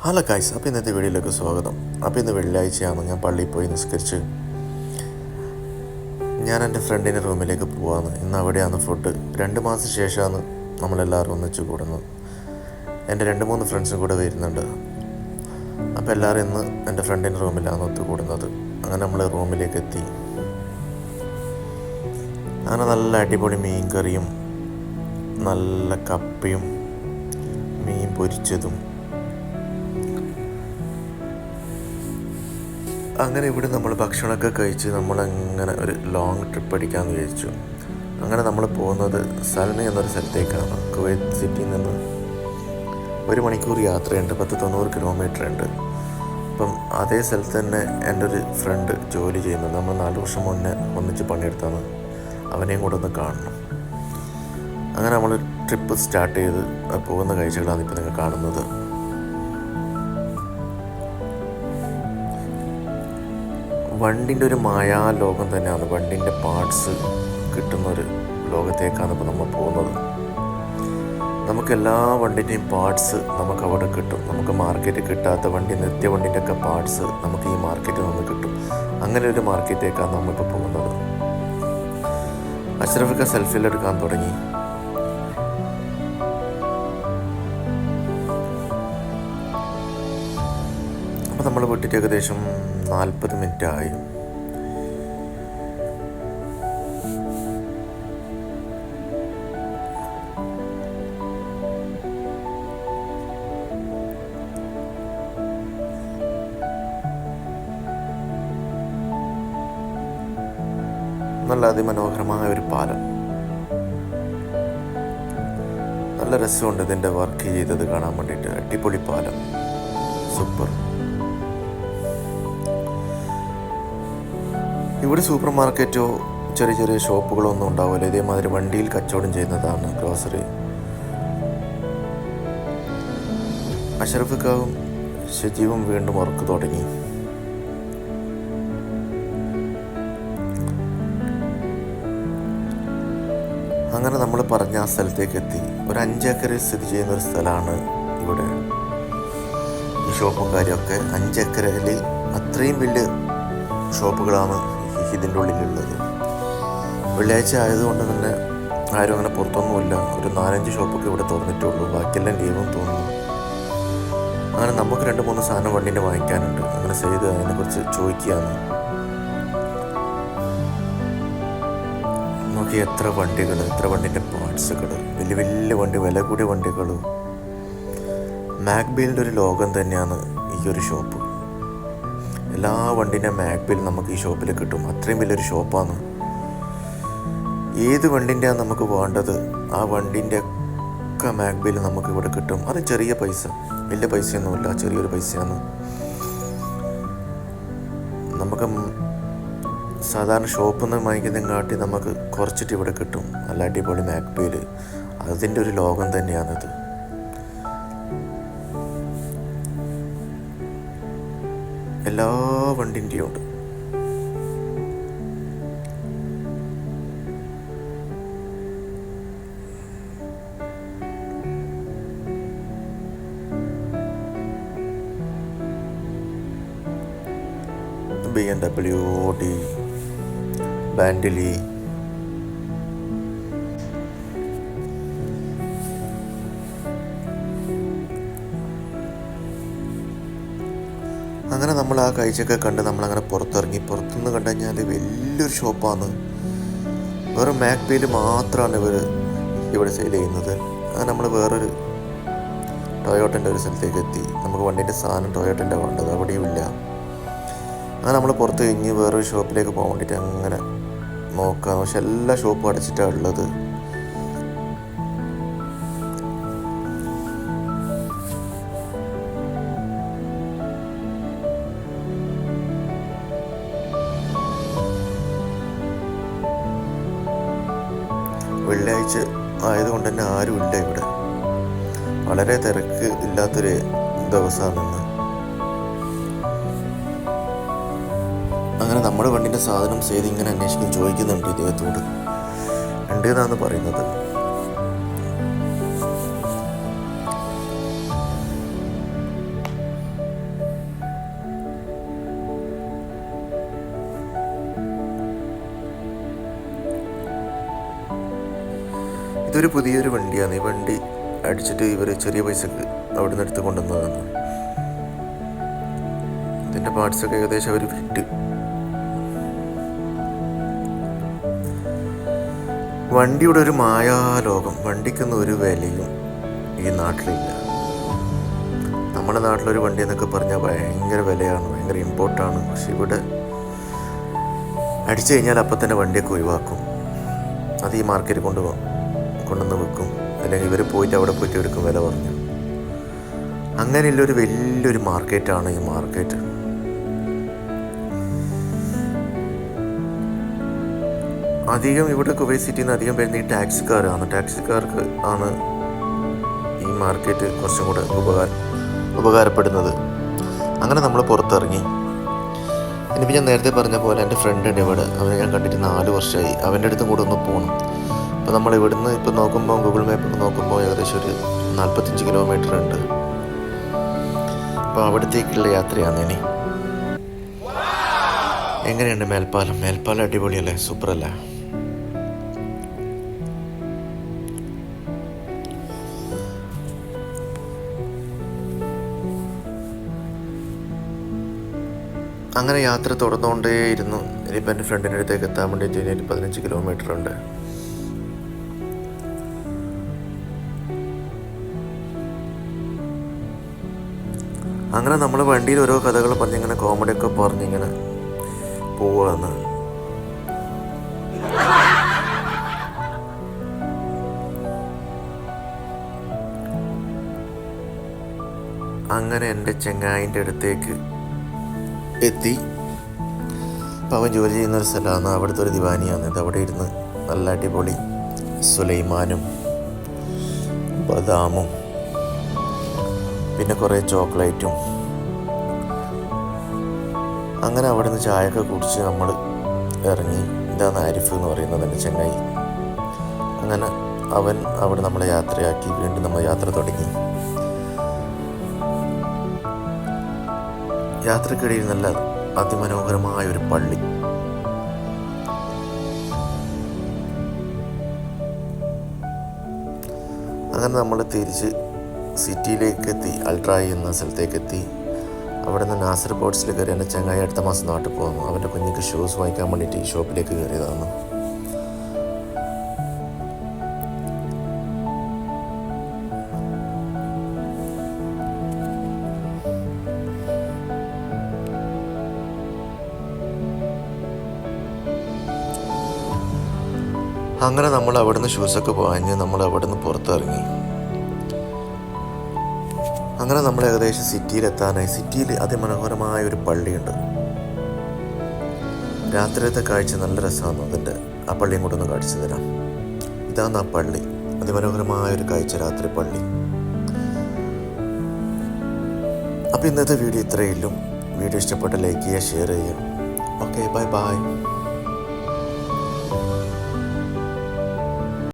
Hello guys, അപ്പോൾ ഇന്നത്തെ വീഡിയോയിലേക്ക് സ്വാഗതം. അപ്പോൾ ഇന്ന് വെള്ളിയാഴ്ചയാണ്. ഞാൻ പള്ളിയിൽ പോയി നിസ്കരിച്ച് ഞാൻ എൻ്റെ ഫ്രണ്ടിൻ്റെ റൂമിലേക്ക് പോവാണ്. ഇന്ന് അവിടെയാണ് ഫുഡ്. 2 മാസത്തിന് ശേഷമാണ് നമ്മളെല്ലാവരും ഒന്നിച്ച് കൂടുന്നത്. എൻ്റെ 2-3 ഫ്രണ്ട്സും കൂടെ വരുന്നുണ്ട്. അപ്പോൾ എല്ലാവരും ഇന്ന് എൻ്റെ ഫ്രണ്ടിൻ്റെ റൂമിലാണ് ഒത്തുകൂടുന്നത്. അങ്ങനെ നമ്മൾ റൂമിലേക്ക് എത്തി. അങ്ങനെ നല്ല അടിപൊളി മീൻ കറിയും നല്ല കപ്പയും മീൻ പൊരിച്ചതും. അങ്ങനെ ഇവിടെ നമ്മൾ ഭക്ഷണമൊക്കെ കഴിച്ച് നമ്മളങ്ങനെ ഒരു ലോങ് ട്രിപ്പ് അടിക്കാമെന്ന് വിചാരിച്ചു. അങ്ങനെ നമ്മൾ പോകുന്നത് സൽമ എന്നൊരു സ്ഥലത്തേക്കാണ്. കുവൈറ്റ് സിറ്റിയിൽ നിന്ന് 1 മണിക്കൂർ യാത്രയുണ്ട്, 90 കിലോമീറ്റർ ഉണ്ട്. അപ്പം അതേ സ്ഥലത്ത് തന്നെ എൻ്റെ ഒരു ഫ്രണ്ട് ജോലി ചെയ്യുന്നുണ്ട്. നമ്മൾ 4 വർഷം മുന്നേ ഒന്നിച്ച് പണിയെടുത്താണ്. അവനെയും കൂടെ ഒന്ന് കാണണം. അങ്ങനെ നമ്മൾ ട്രിപ്പ് സ്റ്റാർട്ട് ചെയ്ത് പോകുന്ന കാഴ്ചകളാണ് ഇപ്പോൾ നിങ്ങൾ കാണുന്നത്. വണ്ടിൻ്റെ ഒരു മായാലോകം തന്നെയാണ്. വണ്ടിൻ്റെ പാർട്സ് കിട്ടുന്നൊരു ലോകത്തേക്കാണ് ഇപ്പോൾ നമ്മൾ പോകുന്നത്. നമുക്കെല്ലാ വണ്ടിൻ്റെയും പാർട്സ് നമുക്ക് അവിടെ കിട്ടും. നമുക്ക് മാർക്കറ്റിൽ കിട്ടാത്ത നിത്യ വണ്ടിൻ്റെ ഒക്കെ പാർട്സ് നമുക്ക് ഈ മാർക്കറ്റിൽ നിന്ന് കിട്ടും. അങ്ങനെ ഒരു മാർക്കറ്റിലേക്കാണ് നമ്മളിപ്പോൾ പോകുന്നത്. അഷ്റഫൊക്കെ സെൽഫിയിലെടുക്കാൻ തുടങ്ങി. അപ്പോൾ നമ്മൾ വിട്ടിട്ട് ഏകദേശം 40 മിനിറ്റ് ആയി. നല്ല അതിമനോഹരമായ ഒരു പാലം. നല്ല രസമുണ്ട് ഇതിൻ്റെ വർക്ക് ചെയ്തത് കാണാൻ വേണ്ടിയിട്ട്. അടിപൊളി പാലം, സൂപ്പർ. ഇവിടെ സൂപ്പർ മാർക്കറ്റോ ചെറിയ ചെറിയ ഷോപ്പുകളോ ഒന്നും ഉണ്ടാവില്ല. ഇതേമാതിരി വണ്ടിയിൽ കച്ചവടം ചെയ്യുന്നതാണ് ഗ്രോസറി. അഷ്റഫുക്കാവും ഷജീവും വീണ്ടും വർക്ക് തുടങ്ങി. അങ്ങനെ നമ്മൾ പറഞ്ഞ ആ സ്ഥലത്തേക്ക് എത്തി. ഒരു 5 ഏക്കറിൽ സ്ഥിതി ചെയ്യുന്ന ഒരു സ്ഥലമാണ് ഇവിടെ. ഈ ഷോപ്പും കാര്യമൊക്കെ 5 ഏക്കറിൽ അത്രയും വലിയ ഷോപ്പുകളാണ് ഇതിൻ്റെ ഉള്ളിലുള്ളത്. വെള്ളിയാഴ്ച ആയതുകൊണ്ട് തന്നെ ആരും അങ്ങനെ പുറത്തൊന്നുമില്ല. ഒരു 4-5 ഷോപ്പൊക്കെ ഇവിടെ തുറന്നിട്ടുള്ളൂ. ബാക്കിയെല്ലാം ലീവും തോന്നുന്നു. അങ്ങനെ നമുക്ക് 2-3 സാധനം വണ്ടീൻ്റെ വാങ്ങിക്കാനുണ്ട്. അങ്ങനെ ചെയ്ത് അതിനെക്കുറിച്ച് ചോദിക്കുകയാണ്. നോക്കി എത്ര വണ്ടികൾ, എത്ര വണ്ടിൻ്റെ പാർട്സുകൾ, വലിയ വലിയ വണ്ടി, വില കൂടിയ വണ്ടികൾ. മാക്ബീലിൻ്റെ ഒരു ലോകം തന്നെയാണ് ഈ ഒരു ഷോപ്പ്. എല്ലാ വണ്ടീൻ്റെ മാക്ബിൽ നമുക്ക് ഈ ഷോപ്പിൽ കിട്ടും. അത്രയും വലിയൊരു ഷോപ്പാണ്. ഏത് വണ്ടിൻ്റെയാണ് നമുക്ക് വേണ്ടത് ആ വണ്ടീൻ്റെ ഒക്കെ മാക്ബിൽ നമുക്ക് ഇവിടെ കിട്ടും. അത് ചെറിയ പൈസ, വലിയ പൈസയൊന്നുമില്ല, ചെറിയൊരു പൈസയാണ്. നമുക്ക് സാധാരണ ഷോപ്പിൽ നിന്ന് വാങ്ങിക്കുന്നതും കാട്ടി നമുക്ക് കുറച്ചിട്ട് ഇവിടെ കിട്ടും. നല്ല അടിപൊളി മാക്ബിൽ. അതിൻ്റെ ഒരു ലോകം തന്നെയാണിത്. എല്ലാ വണ്ടിൻ്റെയും ഉണ്ട്. BMW, Audi, Bentley. അങ്ങനെ നമ്മൾ ആ കാഴ്ചയൊക്കെ കണ്ട് നമ്മളങ്ങനെ പുറത്തിറങ്ങി. പുറത്തുനിന്ന് കണ്ടു കഴിഞ്ഞാൽ വലിയൊരു ഷോപ്പാണ്. വെറും മാക്ബിൽ മാത്രമാണ് ഇവിടെ സെയിൽ ചെയ്യുന്നത്. അങ്ങനെ നമ്മൾ വേറൊരു ടൊയോട്ടൻ്റെ ഒരു സ്ഥലത്തേക്ക് എത്തി. നമുക്ക് വണ്ടീൻ്റെ സാധനം ടൊയോട്ടൻ്റെ വേണ്ടത് അവിടെയും ഇല്ല. അങ്ങനെ നമ്മൾ പുറത്ത് കഴിഞ്ഞ് വേറൊരു ഷോപ്പിലേക്ക് പോകാൻ വേണ്ടിയിട്ട് അങ്ങനെ നോക്കാം. പക്ഷെ എല്ലാ ഷോപ്പും അടച്ചിട്ടാണ് ഉള്ളത്. വെള്ളിയാഴ്ച ആയതുകൊണ്ട് തന്നെ ആരുമില്ല ഇവിടെ. വളരെ തിരക്ക് ഇല്ലാത്തൊരു ദിവസമാണെന്ന്. അങ്ങനെ നമ്മുടെ വണ്ടിൻ്റെ സാധനം ചെയ്ത് ഇങ്ങനെ അന്വേഷിക്കും, ചോദിക്കുന്നുണ്ട് ഇദ്ദേഹത്തോട്. ഉണ്ട് എന്നാണ് പറയുന്നത്. ഇതൊരു പുതിയൊരു വണ്ടിയാണ്. ഈ വണ്ടി അടിച്ചിട്ട് ഇവർ ചെറിയ പൈസക്ക് അവിടെ നിന്ന് എടുത്ത് കൊണ്ടുവന്നതാണ്. ഇതിൻ്റെ പാർട്സൊക്കെ ഏകദേശം അവർ വിറ്റ്. വണ്ടിയുടെ ഒരു മായാലോകം. വണ്ടിക്കൊന്നും ഒരു വിലയും ഈ നാട്ടിലില്ല. നമ്മുടെ നാട്ടിലൊരു വണ്ടി എന്നൊക്കെ പറഞ്ഞാൽ ഭയങ്കര വിലയാണ്, ഭയങ്കര ഇമ്പോർട്ടാണ്. പക്ഷെ ഇവിടെ അടിച്ചു കഴിഞ്ഞാൽ അപ്പം തന്നെ വണ്ടിയൊക്കെ ഒഴിവാക്കും. അത് ഈ മാർക്കറ്റിൽ കൊണ്ടുവന്ന് വിൽക്കും, അല്ലെങ്കിൽ ഇവർ പോയിട്ട് അവിടെ പോയിട്ട് എടുക്കും വില പറഞ്ഞു. അങ്ങനെയുള്ളൊരു വലിയൊരു മാർക്കറ്റാണ് ഈ മാർക്കറ്റ്. അധികം ഇവിടെ കുവൈറ്റ് സിറ്റിയിൽ നിന്ന് അധികം വരുന്ന ഈ ടാക്സിക്കാരാണ്. ടാക്സിക്കാർക്ക് ആണ് ഈ മാർക്കറ്റ് കുറച്ചും കൂടെ ഉപകാരപ്പെടുന്നത്. അങ്ങനെ നമ്മൾ പുറത്തിറങ്ങി. ഇനിയിപ്പോൾ ഞാൻ നേരത്തെ പറഞ്ഞ പോലെ എൻ്റെ ഫ്രണ്ട് ഉണ്ട് ഇവിടെ. അവനെ ഞാൻ കണ്ടിട്ട് 4 വർഷമായി. അവൻ്റെ അടുത്തും കൂടെ ഒന്ന് പോകണം. അപ്പോൾ നമ്മൾ ഇവിടുന്ന് ഇപ്പോൾ നോക്കുമ്പോൾ ഗൂഗിൾ മാപ്പ് നോക്കുമ്പോൾ ഏകദേശം ഒരു 45 കിലോമീറ്റർ ഉണ്ട്. അപ്പോൾ അവിടത്തേക്കുള്ള യാത്രയാണ് ഇനി. എങ്ങനെയുണ്ട് മേൽപ്പാലം? മേൽപ്പാലം അടിപൊളിയല്ലേ, സൂപ്പറല്ലേ? അങ്ങനെ യാത്ര തുടർന്നുകൊണ്ടേയിരുന്നു. ഇനിയിപ്പോൾ എൻ്റെ ഫ്രണ്ടിൻ്റെ അടുത്തേക്ക് എത്താൻ വേണ്ടിയിട്ട് ഇനി 15 കിലോമീറ്റർ ഉണ്ട്. അങ്ങനെ നമ്മൾ വണ്ടിയിൽ ഓരോ കഥകൾ പറഞ്ഞിങ്ങനെ കോമഡിയൊക്കെ പറഞ്ഞിങ്ങനെ പോവാന്ന്. അങ്ങനെ എൻ്റെ ചങ്ങായിൻ്റെ അടുത്തേക്ക് എത്തി. അപ്പോൾ അവൻ ജോലി ചെയ്യുന്നൊരു സ്ഥലമാണ്, അവിടുത്തെ ഒരു ദിവാനിയാണ്. ഇത് അവിടെ ഇരുന്ന് നല്ല അടിപൊളി സുലൈമാനും ബദാമും പിന്നെ കുറേ ചോക്ലേറ്റും, അങ്ങനെ അവിടെ നിന്ന് ചായയൊക്കെ കുടിച്ച് നമ്മൾ ഇറങ്ങി. ഇതാണ് ആരിഫ് എന്ന് പറയുന്നത് എൻ്റെ ചങ്ങായി. അങ്ങനെ അവൻ അവിടെ നമ്മളെ യാത്രയാക്കി. വീണ്ടും നമ്മൾ യാത്ര തുടങ്ങി. യാത്രക്കിടയിൽ നല്ല അതിമനോഹരമായ ഒരു പള്ളി. അങ്ങനെ നമ്മൾ തിരിച്ച് സിറ്റിയിലേക്ക് എത്തി. അൾട്രായി എന്ന സ്ഥലത്തേക്ക് എത്തി. അവിടെ നിന്ന് നാസർ ബോട്ട്സിൽ കയറി. എൻ്റെ ചങ്ങായി അടുത്ത മാസം നാട്ടിൽ പോകുന്നു. അവൻ്റെ കുഞ്ഞിക്ക് ഷൂസ് വാങ്ങിക്കാൻ വേണ്ടിയിട്ട് ഈ ഷോപ്പിലേക്ക് കയറിയതാണ്. അങ്ങനെ നമ്മൾ അവിടുന്ന് ഷൂസൊക്കെ വാങ്ങി നമ്മൾ അവിടുന്ന് പുറത്തിറങ്ങി. അങ്ങനെ നമ്മൾ ഏകദേശം സിറ്റിയിലെത്താനായി. സിറ്റിയിൽ അതിമനോഹരമായ ഒരു പള്ളിയുണ്ട്. രാത്രിയത്തെ കാഴ്ച നല്ല രസമാണ്. അതിൻ്റെ ആ പള്ളിയും കൂടെ ഒന്ന് കാണിച്ചു തരാം. ഇതാണ് ആ പള്ളി. അതിമനോഹരമായ ഒരു കാഴ്ച, രാത്രി പള്ളി. അപ്പോൾ ഇന്നത്തെ വീഡിയോ ഇത്രയേ ഉള്ളൂ. വീഡിയോ ഇഷ്ടപ്പെട്ട ലൈക്ക് ചെയ്യുക, ഷെയർ ചെയ്യുക. Okay, bye bye.